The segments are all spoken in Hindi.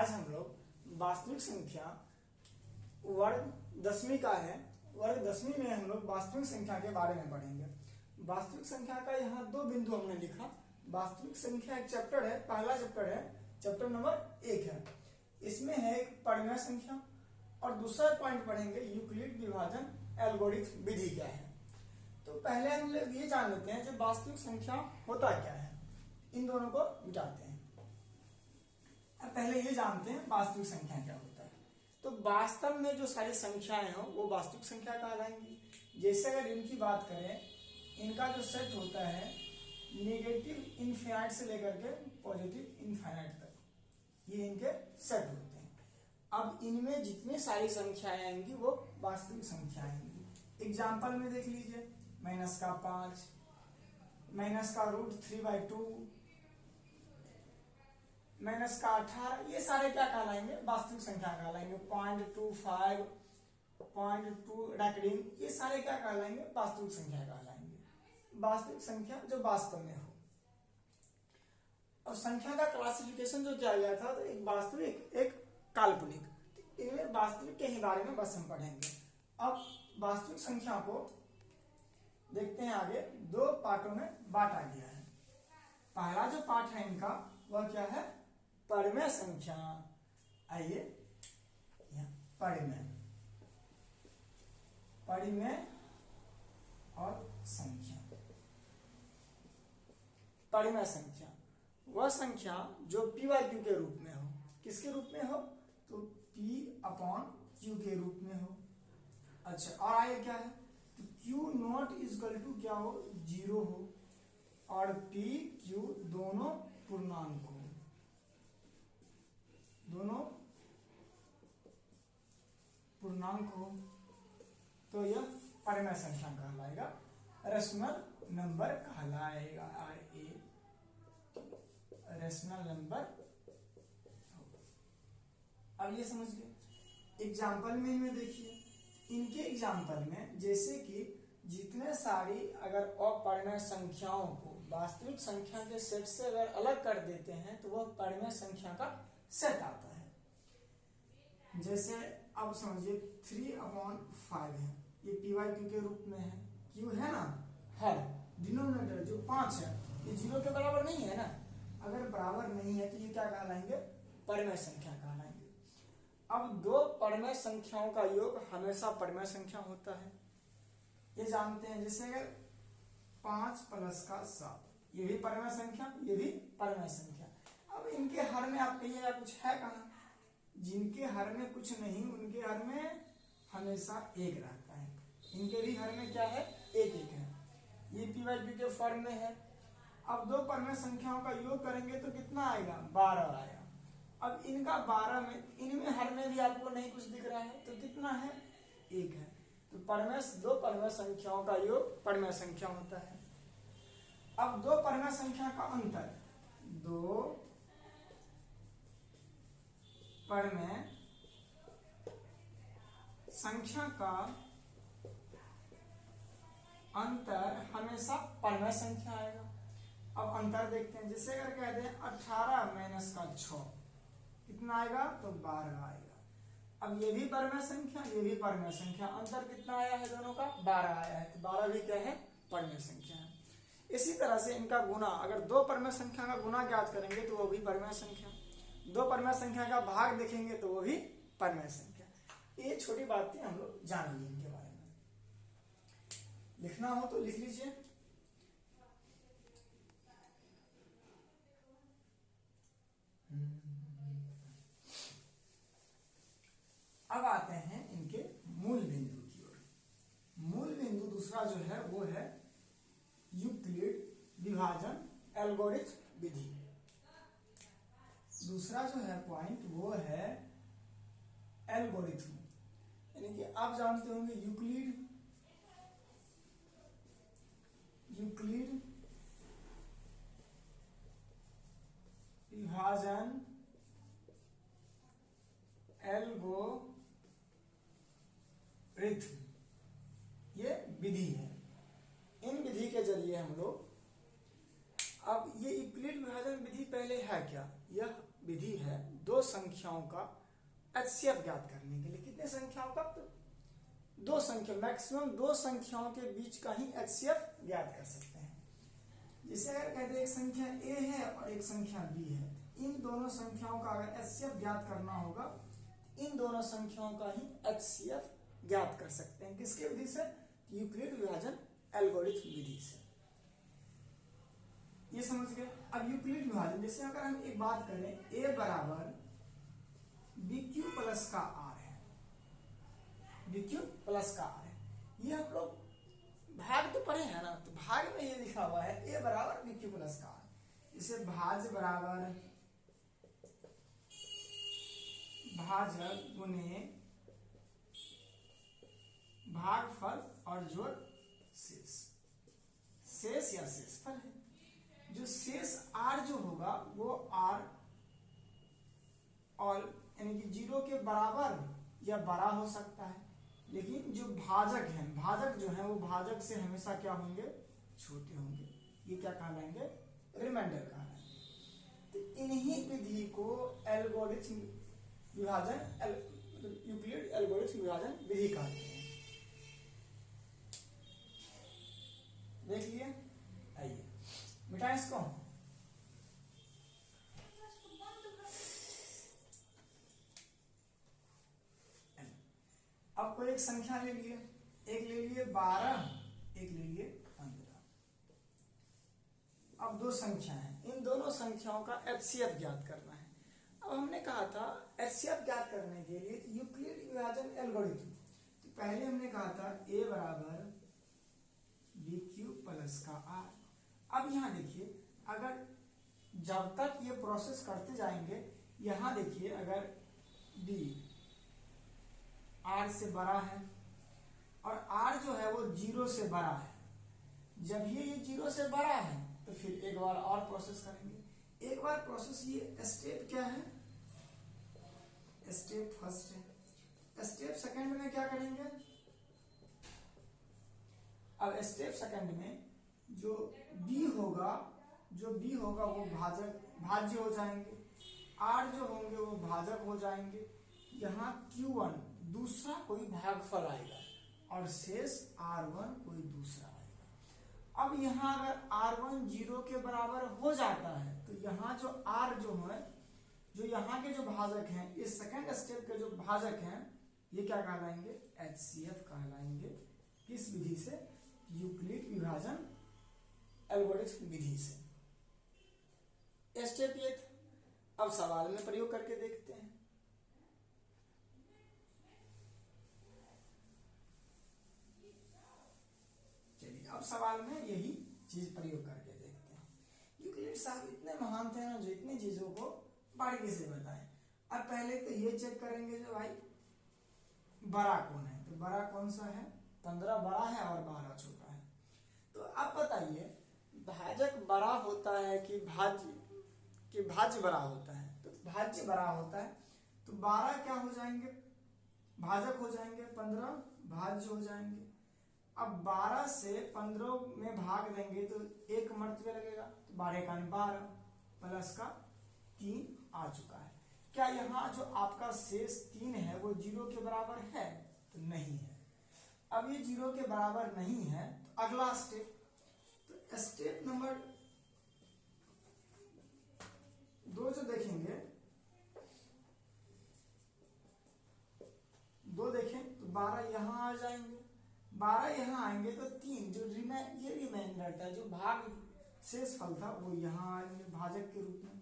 आज हम लोग वास्तविक संख्या वर्ग दसवीं का है। वर्ग दसवीं में हम लोग वास्तविक संख्या के बारे में पढ़ेंगे। वास्तविक संख्या का यहाँ दो बिंदु हमने लिखा। वास्तविक संख्या एक चैप्टर है, पहला चैप्टर है, चैप्टर नंबर 1 है। इसमें है एक परिमेय संख्या और दूसरा पॉइंट पढ़ेंगे यूक्लिड विभाजन एल्गोरिथम विधि क्या है। तो पहले हम लोग ये जान लेते हैं जो वास्तविक संख्या होता क्या है, इन दोनों को मिटाते हैं। अब पहले ये जानते हैं वास्तविक संख्या क्या होता है। तो वास्तव में जो सारी संख्याएं हो वो वास्तविक संख्या कहलाएंगी। जैसे अगर इनकी बात करें, इनका जो सेट होता है नेगेटिव इनफिनाइट से लेकर के पॉजिटिव इनफाइनाइट तक, ये इनके सेट होते हैं। अब इनमें जितनी सारी संख्याएं आएंगी वो वास्तविक संख्या आएंगी। एग्जाम्पल में देख लीजिए, -5, -√3/2, -18, ये सारे क्या कहलाएंगे, वास्तविक संख्या कहलाएंगे। 0.25, 0.2 रेकडिंग, ये सारे क्या कहलाएंगे, वास्तविक संख्या कहलाएंगे। वास्तविक संख्या जो वास्तव में हो। और संख्या का क्लासिफिकेशन जो किया गया था, तो एक वास्तविक एक काल्पनिक, तो इनमें वास्तविक के ही बारे में बस हम पढ़ेंगे। अब वास्तविक संख्या को देखते हैं आगे, दो पार्टों में बांटा गया है। पहला जो पार्ट है इनका वह क्या है, परिमेय संख्या। आइए परिमेय और संख्या। परिमेय संख्या वह संख्या जो p/q के रूप में हो। किसके रूप में हो, तो p/q के रूप में हो। अच्छा, और आगे क्या है, तो q0 = क्या हो, 0 हो, और p q दोनों पूर्णांक हो, दोनों पूर्णांक हो, तो यह परिमेय संख्या कहलाएगा, रेशनल नंबर कहलाएगा। Rational number. अब ये समझ गए। एग्जाम्पल में इनमें देखिए, इनके एग्जाम्पल में जैसे कि जितने सारी अगर अपरिमेय संख्याओं को वास्तविक संख्या के सेट से अगर अलग कर देते हैं तो वह परिमेय संख्या का सेट आता है। जैसे अब समझिए 3/5 है, ये p/q के रूप में है। q है ना, हर डिनोमिनेटर जो 5 है ये 0 के बराबर नहीं है ना। अगर बराबर नहीं है तो ये क्या कहलाएंगे, परिमेय संख्या कहलाएंगे। अब दो परिमेय संख्याओं का योग हमेशा परिमेय संख्या होता है, ये जानते हैं। जैसे अगर 5 + 7, ये भी परिमेय संख्या, ये भी परिमेय संख्या। अब इनके हर में आप कहिएगा कुछ है कहाँ, जिनके हर में कुछ नहीं उनके हर में हमेशा 1 रहता है। इनके भी हर में क्या है, 1 है। ये p/q के फॉर्म में है। अब दो परिमेय संख्याओं का योग करेंगे तो कितना आएगा, 12 आएगा। अब इनका 12 में, इनमें हर में भी आपको नहीं कुछ दिख रहा है, तो कितना है, 1 है। तो दो परिमेय संख्याओं का योग परिमेय संख्या होता है। अब दो परिमेय संख्या का अंतर, दो परिमेय संख्या का अंतर हमेशा परिमेय संख्या आएगा। अब अंतर देखते हैं। जैसे अगर कह दें 18 - 6 कितना आएगा, तो 12 आएगा। अब ये भी परिमेय संख्या, ये भी परिमेय संख्या, अंतर कितना आया है दोनों का, 12 आया है। तो 12 भी क्या है, परिमेय संख्या है। इसी तरह से इनका गुना, अगर दो परिमेय संख्या का गुना ज्ञात करेंगे तो वो भी परिमेय संख्या, दो परिमेय संख्या का भाग देखेंगे तो वो भी परिमेय संख्या। ये छोटी बातें हम लोग जान लिए इनके बारे में। लिखना हो तो लिख लीजिए। अब आते हैं इनके मूल बिंदु की ओर। मूल बिंदु दूसरा जो है वो है यूक्लिड विभाजन एल्गोरिथम विधि। दूसरा जो है पॉइंट वो है एल्गोरिथम, यानी कि आप जानते होंगे यूक्लिड विभाजन एल्गोरिथम, ये विधि है। इन विधि के जरिए हम लोग, अब ये यूक्लिड विभाजन विधि पहले है क्या, यह विधि है दो दो संख्याओं का एचसीएफ ज्ञात करने के लिए। कितने संख्याओं का? तो दो संख्या, मैक्सिमम दो संख्याओं के बीच का ही एचसीएफ ज्ञात कर सकते हैं। जैसे अगर कहते हैं एक संख्या ए है और एक संख्या बी है, इन दोनों संख्याओं का अगर एचसीएफ ज्ञात करना होगा, इन दोनों संख्याओं का ही एचसीएफ ज्ञात कर सकते हैं। किसके विधि से? यूक्लिड विभाजन एल्गोरिथम विधि से। ये समझ गए। अब यूक्लिड विभाजन, जैसे अगर हम एक बात करें, ए बराबर बी क्यू प्लस का आर है, बी क्यू प्लस का आर है, ये हम लोग भाग तो पढ़े हैं ना, तो भाग में ये लिखा हुआ है ए बराबर बी क्यू प्लस का आर। इसे भाज्य बराबर भाजक गुने भागफल और जोड़ शेष, शेष या शेषफल है। जो शेष आर जो होगा वो आर और यानी कि 0 के बराबर या बड़ा हो सकता है, लेकिन जो भाजक है, भाजक जो है वो भाजक से हमेशा क्या होंगे? छोटे होंगे। ये क्या कहलाएंगे? रिमाइंडर कहलाएंगे। तो इन्हीं विधि को एल्गोरिथम विभाजन, यूक्लिड एल्गोरिथम विभाजन विधि कहते हैं। देख लिए, आइए मिटाएं इसको। अब कोई एक संख्या ले लिए, एक ले लिए 12, एक ले लिए 15। अब दो संख्या है, इन दोनों संख्याओं का एचसीएफ ज्ञात करना है। अब हमने कहा था एचसीएफ ज्ञात करने के लिए यूक्लिड विभाजन एल्गोरिथम, तो पहले हमने कहा था ए बराबर बी क्यू प्लस का आर। अब यहाँ देखिए, अगर जब तक ये प्रोसेस करते जाएंगे, यहाँ देखिए अगर बी आर से बड़ा है और आर जो है वो 0 से बड़ा है, जब ये 0 से बड़ा है तो फिर एक बार और प्रोसेस करेंगे। एक बार प्रोसेस, ये स्टेप क्या है? स्टेप फर्स्ट है। स्टेप सेकंड में क्या करेंगे? अब स्टेप सेकंड में जो बी होगा, वो भाज्य हो जाएंगे, आर जो होंगे वो भाजक हो जाएंगे। यहाँ Q1 दूसरा कोई भागफल आएगा और शेष R1 कोई दूसरा आएगा। अब यहाँ अगर R1 0 के बराबर हो जाता है तो यहाँ जो R जो है, जो यहाँ के जो भाजक हैं, इस सेकंड स्टेप के जो भाजक हैं, ये क्या कहलाएंगे? एचसीएफ कहलाएंगे। किस विधि से? यूक्लिड विभाजन एल्गोरिथम विधि से। स्टेप ये था। अब सवाल में प्रयोग करके देखते हैं। चलिए अब सवाल में यही चीज प्रयोग करके देखते हैं। यूक्लिड साहब इतने महान थे ना, जो इतनी चीजों को बारीकी से बताएं। अब पहले तो ये चेक करेंगे जो भाई बड़ा कौन है, तो बड़ा कौन सा है? 15 बड़ा है और 12 छोटा है। तो अब बताइए, भाजक बड़ा होता है कि भाज्य बड़ा होता है? तो भाज्य बड़ा होता है, तो 12 क्या हो जाएंगे? भाजक हो जाएंगे, 15 भाज्य हो जाएंगे। अब 12 से 15 में भाग देंगे तो एक मर्तबे लगेगा, तो 12 का 12 प्लस का 3 आ चुका है। क्या यहाँ जो आपका शेष 3 है वो 0 के बराबर है? तो नहीं है। अब ये 0 के बराबर नहीं है, तो अगला स्टेप, तो स्टेप नंबर 2 जो देखेंगे, 2 देखें तो 12 यहाँ आ जाएंगे, 12 यहाँ आएंगे तो 3 जो ये रिमाइंडर था, जो भाग शेष फल था, वो यहाँ आएंगे भाजक के रूप में।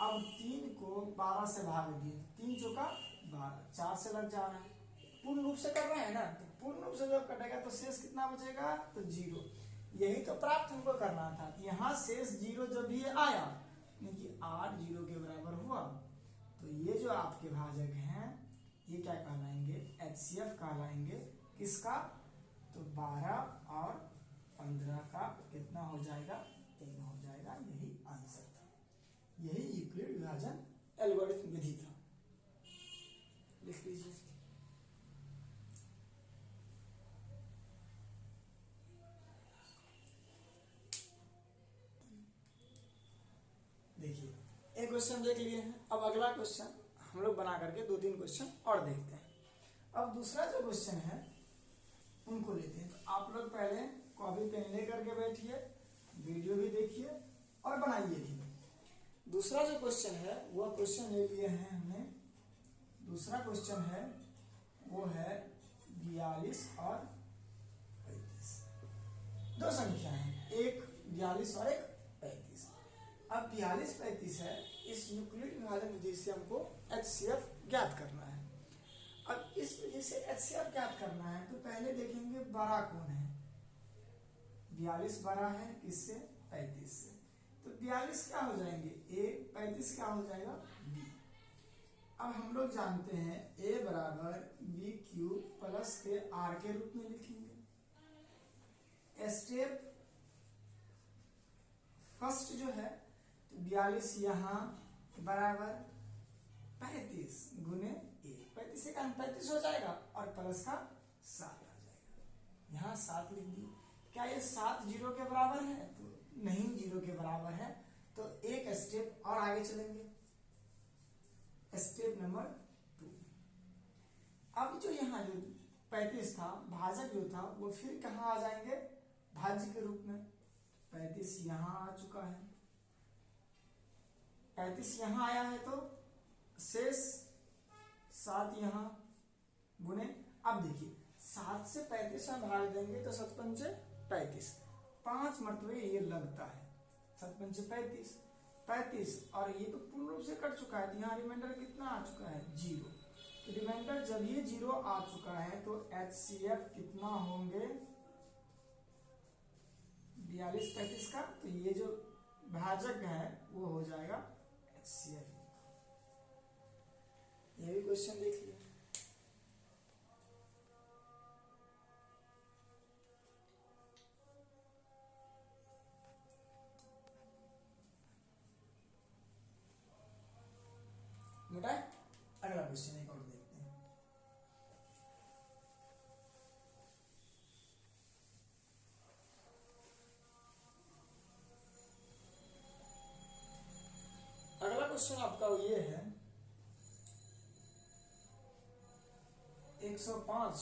अब 3 को 12 से भाग दिए, 3 चौका 12, 4 से लग जा रहा है, पूर्ण रूप से कर रहे हैं ना, तो पूर्ण रूप से जब कटेगा तो शेष कितना बचेगा? तो 0। यही तो प्राप्त हमको करना था। यहाँ शेष 0 जब भी आया, कि R 0 के बराबर हुआ, तो ये जो आपके भाजक हैं ये क्या कहलाएंगे? HCF कहलाएंगे। किसका? तो 12 और 15 का कितना हो जाएगा? 3 हो जाएगा। यही आंसर था। यही यूक्लिड विभाजन एल्गोरिथम विधि था। लिख लीजिए। देखिए, एक क्वेश्चन देख लिए हैं। अब अगला क्वेश्चन हम लोग बना करके 2-3 क्वेश्चन और देखते हैं। अब दूसरा जो क्वेश्चन है उनको लेते हैं। तो आप लोग पहले कॉपी पेन ले करके बैठिए, वीडियो भी देखिए और बनाइए भी। दूसरा जो क्वेश्चन है वह क्वेश्चन ले लिए हैं हमने। दूसरा क्वेश्चन है वो है 42 और 35। दो संख्या है, एक 42 और एक 35। अब 42-35 है, इस यूक्लिड विभाजन विधि से हमको HCF ज्ञात करना है। अब इस विधि से HCF ज्ञात करना है तो पहले देखेंगे बड़ा कौन है। 42 बड़ा है किससे? 35 से। तो 42 क्या हो जाएंगे A, 35 क्या हो जाएगा B। अब हम लोग जानते हैं A बराबर B क्यूब प्लस के R के रूप में लिखेंगे। स्टेप फर्स्ट जो है तो 42 यहाँ बराबर 35 गुने A, 35 से 35 हो जाएगा और प्लस का 7 आ जाएगा। यहाँ 7 लिख दी। क्या ये 7 जीरो के बराबर है? तो नहीं, जीरो के बराबर है। तो एक स्टेप और आगे चलेंगे, स्टेप नंबर 2। अब जो यहाँ जो 35 था, भाजक जो था वो फिर कहाँ आ जाएंगे? भाज्य के रूप में। 35 यहाँ आ चुका है, 35 यहाँ आया है तो शेष 7 यहाँ गुने। अब देखिए 7 से 35 में भाग देंगे तो 7 पंचे 35, 5 मरतबे ये लगता है। 7 पंचे 35 और ये तो पूर्ण रूप से कट चुका है। तो यहाँ रिमाइंडर कितना आ चुका है? 0। तो रिमाइंडर जब ये 0 आ चुका है तो HCF कितना होंगे? 42-35 का। तो ये जो भाजक है वो हो जाएगा HCF। ये भी क्वेश्चन देख लिया। बेटा अगला क्वेश्चन एक और देखते हैं। अगला क्वेश्चन आपका ये है 105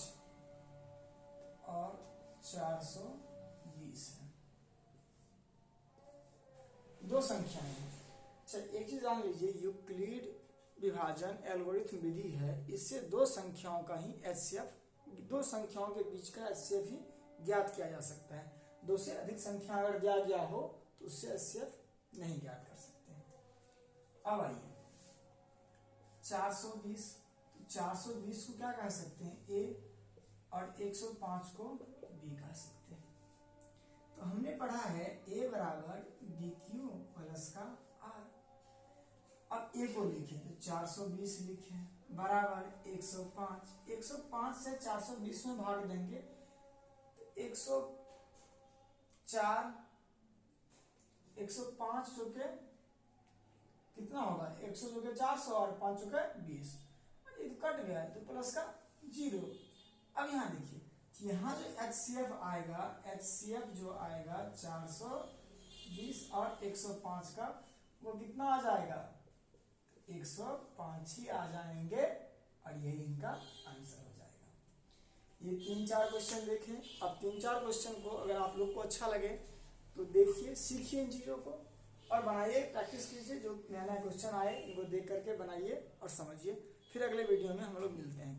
और 420 है। दो संख्याएं हैं। अच्छा एक चीज जान लीजिए, यूक्लिड विभाजन एल्गोरिथम विधि है, इससे दो संख्याओं का ही HCF, दो संख्याओं के बीच का HCF ही ज्ञात किया जा सकता है। दो से अधिक संख्या अगर दिया गया हो तो उससे HCF नहीं ज्ञात कर सकते हैं। अब आइए 420, तो 420 को क्या कह सकते हैं? A और 105 को B कह सकते हैं। तो हमने पढ़ा है A बराबर BQ प्लस का R। अब A को लिखे तो 420 लिखे बराबर 105। 105 से 420 में भाग देंगे तो 105 चौके कितना होगा? 100 चौके 400 और 5 चौके 20। ये तो कट गया है तो प्लस का 0। अब यहाँ देखिए, यहाँ जो HCF आएगा, HCF जो आएगा 420 और 105 का, वो कितना आ जाएगा? 105 ही आ जाएंगे और यही इनका आंसर हो जाएगा। ये 3-4 क्वेश्चन देखें। अब 3-4 क्वेश्चन को अगर आप लोग को अच्छा लगे तो देखिए, सीखिए इन चीज़ों को और बनाइए, प्रैक्टिस कीजिए। जो नया नया क्वेश्चन आए इनको देख करके बनाइए और समझिए। फिर अगले वीडियो में हम लोग मिलते हैं।